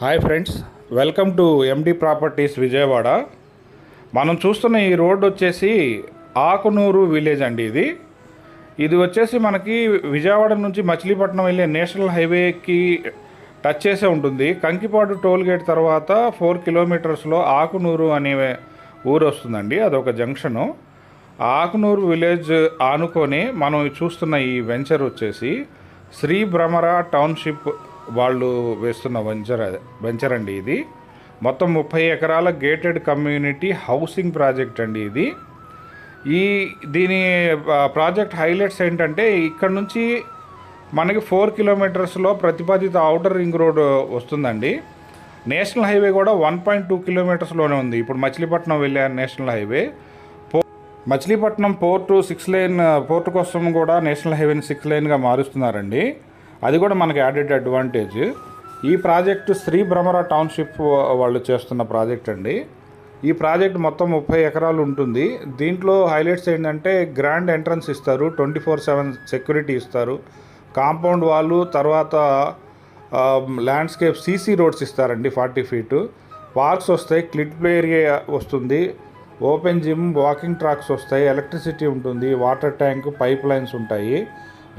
Hi friends, welcome to MD properties Vijayawada. మనం చూస్తున్న ఈ రోడ్ వచ్చేసి ఆకునూరు విలేజ్ అండి. ఇది వచ్చేసి మనకి విజయవాడ నుంచి మచిలీపట్నం వెళ్ళే నేషనల్ హైవేకి టచ్ చేసే ఉంటుంది. కంకిపాడు టోల్ గేట్ తర్వాత 4 కిలోమీటర్స్లో ఆకునూరు అనే ఊరు వస్తుందండి. అదొక జంక్షను. ఆకునూరు విలేజ్ ఆనుకొని మనం చూస్తున్న ఈ వెంచర్ వచ్చేసి శ్రీ భ్రమర టౌన్షిప్ వాళ్ళు వేస్తున్న వెంచర్ అండి. ఇది మొత్తం 30 ఎకరాల గేటెడ్ కమ్యూనిటీ హౌసింగ్ ప్రాజెక్ట్ అండి. దీని ప్రాజెక్ట్ హైలైట్స్ ఏంటంటే, ఇక్కడ నుంచి మనకి 4 కిలోమీటర్స్లో ప్రతిపాదిత ఔటర్ రింగ్ రోడ్ వస్తుందండి. నేషనల్ హైవే కూడా 1.2 కిలోమీటర్స్లోనే ఉంది. ఇప్పుడు మచిలీపట్నం వెళ్ళే national highway, Machilipatnam port 6 lane port కోసం కూడా నేషనల్ హైవేని 6 లేన్గా మారుస్తున్నారండి. అది కూడా మనకి యాడెడ్ అడ్వాంటేజ్. ఈ ప్రాజెక్టు శ్రీ భ్రమర టౌన్షిప్ వాళ్ళు చేస్తున్న ప్రాజెక్ట్ అండి. ఈ ప్రాజెక్ట్ మొత్తం 30 ఎకరాలు ఉంటుంది. దీంట్లో హైలైట్స్ ఏంటంటే, గ్రాండ్ ఎంట్రన్స్ ఇస్తారు, 24/7 సెక్యూరిటీ ఇస్తారు, కాంపౌండ్ వాళ్ళు, తర్వాత ల్యాండ్స్కేప్ సీసీ రోడ్స్ ఇస్తారండి 40 ఫీటు, పార్క్స్ వస్తాయి, క్లిడ్ ప్లే ఏరియా వస్తుంది, ఓపెన్ జిమ్, వాకింగ్ ట్రాక్స్ వస్తాయి, ఎలక్ట్రిసిటీ ఉంటుంది, వాటర్ ట్యాంక్, పైప్ లైన్స్ ఉంటాయి,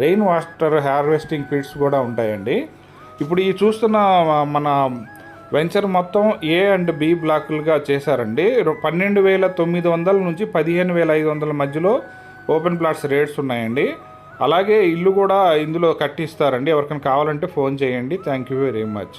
రెయిన్ వాటర్ హార్వెస్టింగ్ పిట్స్ కూడా ఉంటాయండి. ఇప్పుడు ఈ చూస్తున్న మన వెంచర్ మొత్తం ఏ అండ్ బి బ్లాకులుగా చేశారండి. 12,900 నుంచి 15,500 మధ్యలో ఓపెన్ ప్లాట్స్ రేట్స్ ఉన్నాయండి. అలాగే ఇల్లు కూడా ఇందులో కట్టిస్తారండి. ఎవరికైనా కావాలంటే ఫోన్ చేయండి. Thank you very much.